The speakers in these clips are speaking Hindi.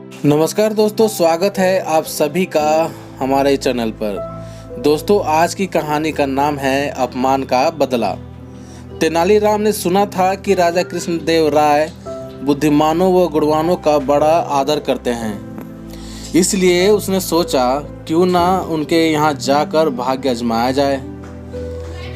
नमस्कार दोस्तों, स्वागत है आप सभी का हमारे चैनल पर। दोस्तों, आज की कहानी का नाम है अपमान का बदला। तेनालीराम ने सुना था कि राजा कृष्णदेव राय बुद्धिमानों व गुणवानों का बड़ा आदर करते हैं। इसलिए उसने सोचा क्यों ना उनके यहाँ जाकर भाग्य आजमाया जाए।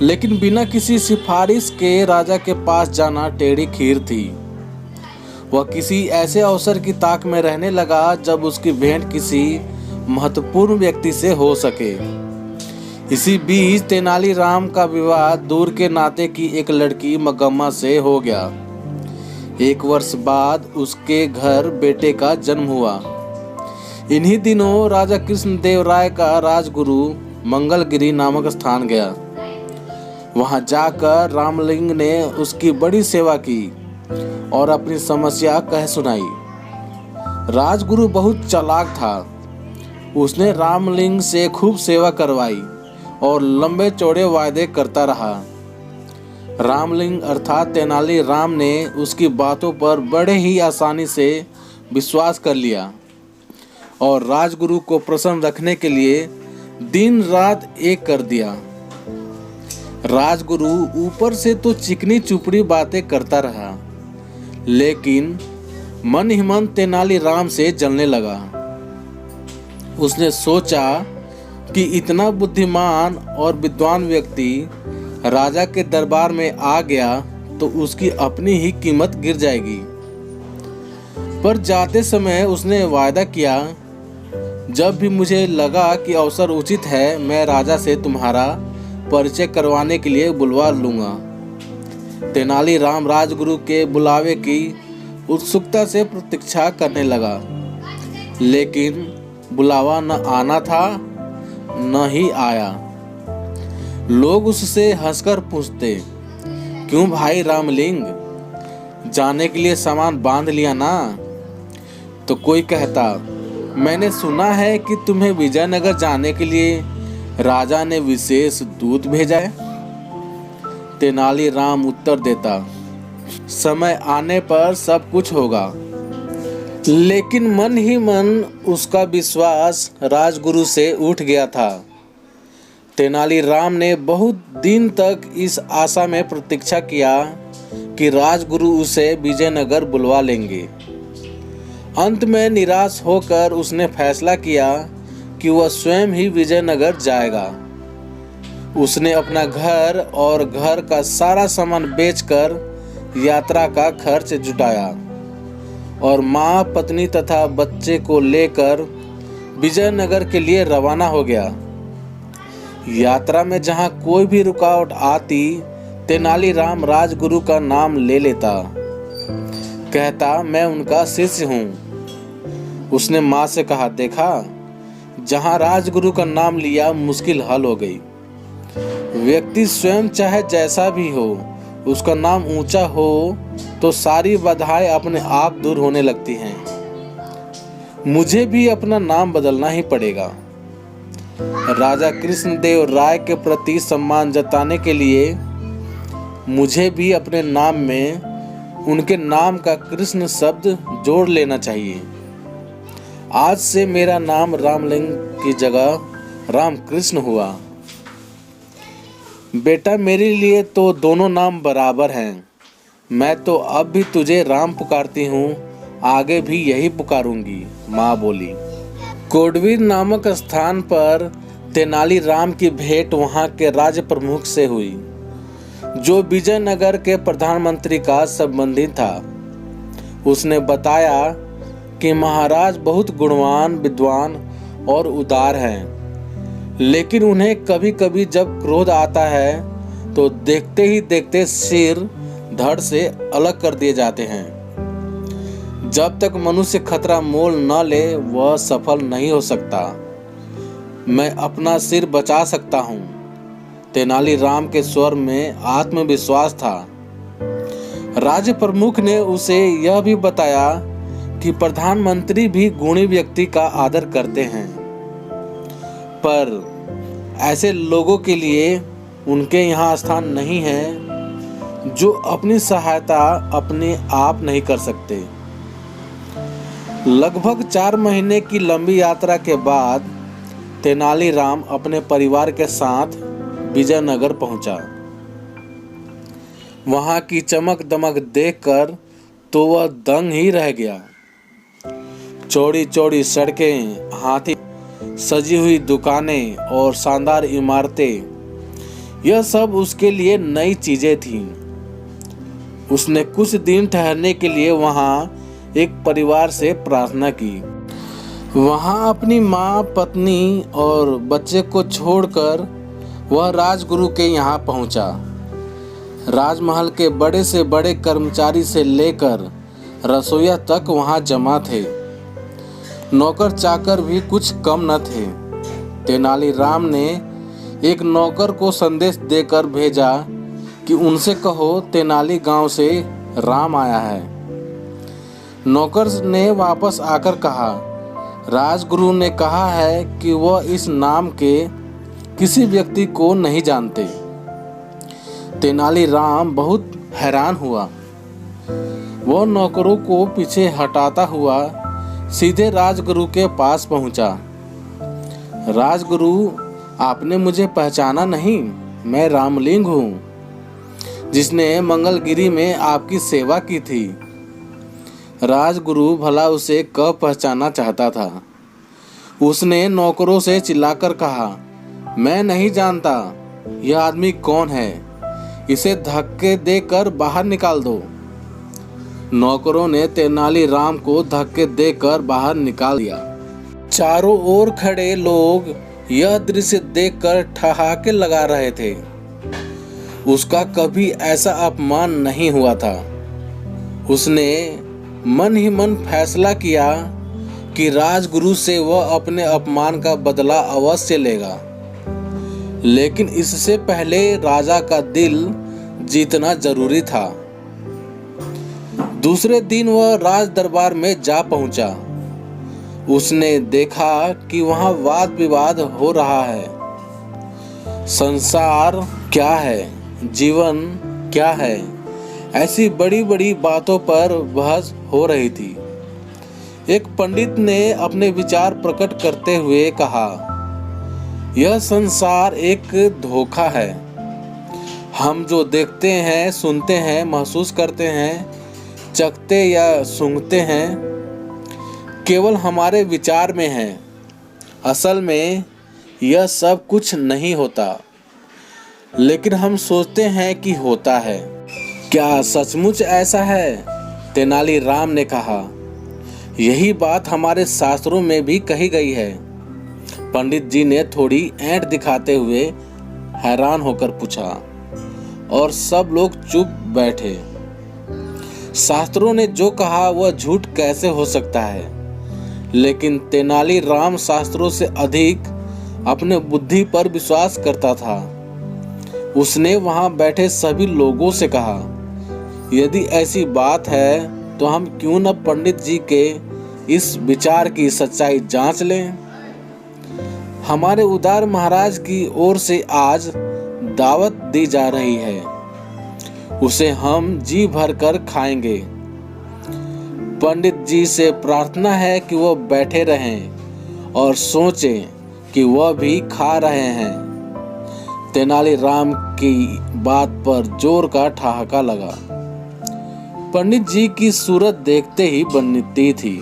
लेकिन बिना किसी सिफारिश के राजा के पास जाना टेढ़ी खीर थी। वह किसी ऐसे अवसर की ताक में रहने लगा जब उसकी भेंट किसी महत्वपूर्ण व्यक्ति से हो सके। इसी बीच तेनालीराम का विवाह दूर के नाते की एक लड़की मगम्मा से हो गया। 1 वर्ष बाद उसके घर बेटे का जन्म हुआ। इन्हीं दिनों राजा कृष्णदेव राय का राजगुरु मंगलगिरी नामक स्थान गया। वहां जाकर रामलिंग ने उसकी बड़ी सेवा की और अपनी समस्या कह सुनाई। राजगुरु बहुत चालाक था। उसने रामलिंग से खूब सेवा करवाई और लंबे चौड़े वायदे करता रहा। रामलिंग अर्थात तेनालीराम ने उसकी बातों पर बड़े ही आसानी से विश्वास कर लिया और राजगुरु को प्रसन्न रखने के लिए दिन रात एक कर दिया। राजगुरु ऊपर से तो चिकनी चुपड़ी बातें करता रहा, लेकिन मन ही मन तेनालीराम से जलने लगा। उसने सोचा कि इतना बुद्धिमान और विद्वान व्यक्ति राजा के दरबार में आ गया तो उसकी अपनी ही कीमत गिर जाएगी। पर जाते समय उसने वायदा किया, जब भी मुझे लगा कि अवसर उचित है मैं राजा से तुम्हारा परिचय करवाने के लिए बुलवा लूंगा। तेनालीराम राजगुरु के बुलावे की उत्सुकता से प्रतीक्षा करने लगा, लेकिन बुलावा न आना था न ही आया। लोग उससे हंसकर पूछते, क्यों भाई रामलिंग, जाने के लिए सामान बांध लिया ना? तो कोई कहता, मैंने सुना है कि तुम्हें विजयनगर जाने के लिए राजा ने विशेष दूत भेजा है। तेनालीराम उत्तर देता, समय आने पर सब कुछ होगा। लेकिन मन ही मन उसका विश्वास राजगुरु से उठ गया था। तेनालीराम ने बहुत दिन तक इस आशा में प्रतीक्षा किया कि राजगुरु उसे विजयनगर बुलवा लेंगे। अंत में निराश होकर उसने फैसला किया कि वह स्वयं ही विजयनगर जाएगा। उसने अपना घर और घर का सारा सामान बेचकर यात्रा का खर्च जुटाया और माँ, पत्नी तथा बच्चे को लेकर विजयनगर के लिए रवाना हो गया। यात्रा में जहाँ कोई भी रुकावट आती, तेनालीराम राजगुरु का नाम ले लेता, कहता, मैं उनका शिष्य हूँ। उसने माँ से कहा, देखा, जहाँ राजगुरु का नाम लिया मुश्किल हल हो गई। व्यक्ति स्वयं चाहे जैसा भी हो, उसका नाम ऊंचा हो तो सारी बाधाएं अपने आप दूर होने लगती हैं। मुझे भी अपना नाम बदलना ही पड़ेगा। राजा कृष्णदेव राय के प्रति सम्मान जताने के लिए मुझे भी अपने नाम में उनके नाम का कृष्ण शब्द जोड़ लेना चाहिए। आज से मेरा नाम रामलिंग की जगह रामकृष्ण हुआ। बेटा, मेरे लिए तो दोनों नाम बराबर हैं। मैं तो अब भी तुझे राम पुकारती हूँ, आगे भी यही पुकारूंगी, माँ बोली। कोडवीर नामक स्थान पर तेनालीराम की भेंट वहाँ के राज्य प्रमुख से हुई, जो विजयनगर के प्रधानमंत्री का संबंधी था। उसने बताया कि महाराज बहुत गुणवान, विद्वान और उदार हैं, लेकिन उन्हें कभी कभी जब क्रोध आता है तो देखते ही देखते सिर धड़ से अलग कर दिए जाते हैं। जब तक मनुष्य खतरा मोल न ले वह सफल नहीं हो सकता। मैं अपना सिर बचा सकता हूँ। तेनालीराम के स्वर में आत्मविश्वास था। राज्य प्रमुख ने उसे यह भी बताया कि प्रधानमंत्री भी गुणी व्यक्ति का आदर करते हैं, पर ऐसे लोगों के लिए उनके यहाँ स्थान नहीं है जो अपनी सहायता अपने आप नहीं कर सकते। लगभग 4 महीने की लंबी यात्रा के बाद तेनालीराम अपने परिवार के साथ विजयनगर पहुंचा। वहां की चमक दमक देखकर तो वह दंग ही रह गया। चौड़ी चौड़ी सड़कें, हाथी सजी हुई दुकानें और शानदार इमारतें, यह सब उसके लिए नई चीजें थीं। उसने कुछ दिन ठहरने के लिए वहां एक परिवार से प्रार्थना की। वहां अपनी माँ, पत्नी और बच्चे को छोड़कर वह राजगुरु के यहाँ पहुंचा। राजमहल के बड़े से बड़े कर्मचारी से लेकर रसोइया तक वहां जमा थे। नौकर चाकर भी कुछ कम न थे। तेनालीराम ने एक नौकर को संदेश देकर भेजा कि उनसे कहो तेनाली गांव से राम आया है। नौकर ने वापस आकर कहा, राजगुरु ने कहा है कि वह इस नाम के किसी व्यक्ति को नहीं जानते। तेनालीराम बहुत हैरान हुआ। वह नौकरों को पीछे हटाता हुआ सीधे राजगुरु के पास पहुंचा। राजगुरु, आपने मुझे पहचाना नहीं? मैं रामलिंग हूँ, जिसने मंगलगिरी में आपकी सेवा की थी। राजगुरु भला उसे कब पहचाना चाहता था। उसने नौकरों से चिल्लाकर कहा, मैं नहीं जानता यह आदमी कौन है, इसे धक्के देकर बाहर निकाल दो। नौकरों ने तेनालीराम को धक्के देकर बाहर निकाल दिया। चारों ओर खड़े लोग यह दृश्य देखकर ठहाके लगा रहे थे। उसका कभी ऐसा अपमान नहीं हुआ था। उसने मन ही मन फैसला किया कि राजगुरु से वह अपने अपमान का बदला अवश्य लेगा। लेकिन इससे पहले राजा का दिल जीतना जरूरी था। दूसरे दिन वह राज दरबार में जा पहुंचा। उसने देखा कि वहां वाद विवाद हो रहा है। संसार क्या है, जीवन क्या है, ऐसी बड़ी बड़ी बातों पर बहस हो रही थी। एक पंडित ने अपने विचार प्रकट करते हुए कहा, यह संसार एक धोखा है। हम जो देखते हैं, सुनते हैं, महसूस करते हैं, चखते या सूंघते हैं, केवल हमारे विचार में है। असल में यह सब कुछ नहीं होता, लेकिन हम सोचते हैं कि होता है। क्या सचमुच ऐसा है? तेनालीराम ने कहा, यही बात हमारे शास्त्रों में भी कही गई है। पंडित जी ने थोड़ी ऐंठ दिखाते हुए हैरान होकर पूछा, और सब लोग चुप बैठे। शास्त्रों ने जो कहा वह झूठ कैसे हो सकता है? लेकिन तेनालीराम शास्त्रों से अधिक अपने बुद्धि पर विश्वास करता था। उसने वहां बैठे सभी लोगों से कहा, यदि ऐसी बात है तो हम क्यों न पंडित जी के इस विचार की सच्चाई जांच लें। हमारे उदार महाराज की ओर से आज दावत दी जा रही है, उसे हम जी भर कर खाएंगे। पंडित जी से प्रार्थना है कि वह बैठे रहें और सोचें कि वह भी खा रहे हैं। तेनालीराम की बात पर जोर का ठहाका लगा। पंडित जी की सूरत देखते ही बनती थी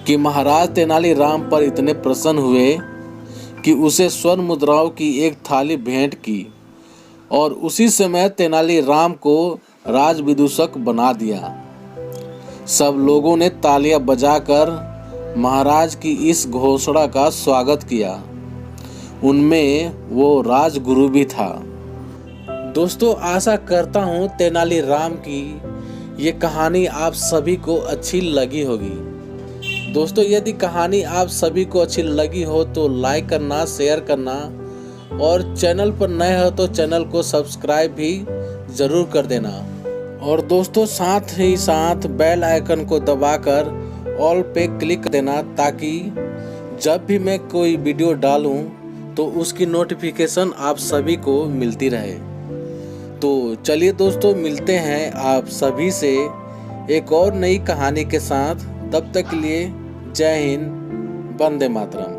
कि महाराज तेनालीराम पर इतने प्रसन्न हुए कि उसे स्वर्ण मुद्राओं की एक थाली भेंट की और उसी समय तेनालीराम को राजविदूषक बना दिया। सब लोगों ने तालियां बजाकर महाराज की इस घोषणा का स्वागत किया। उनमें वो राजगुरु भी था। दोस्तों, आशा करता हूँ तेनालीराम की ये कहानी आप सभी को अच्छी लगी होगी। दोस्तों, यदि कहानी आप सभी को अच्छी लगी हो तो लाइक करना, शेयर करना और चैनल पर नए हो तो चैनल को सब्सक्राइब भी ज़रूर कर देना। और दोस्तों, साथ ही साथ बेल आइकन को दबाकर ऑल पे क्लिक कर देना, ताकि जब भी मैं कोई वीडियो डालूं तो उसकी नोटिफिकेशन आप सभी को मिलती रहे। तो चलिए दोस्तों, मिलते हैं आप सभी से एक और नई कहानी के साथ। तब तक के लिए जय हिंद, वंदे मातरम।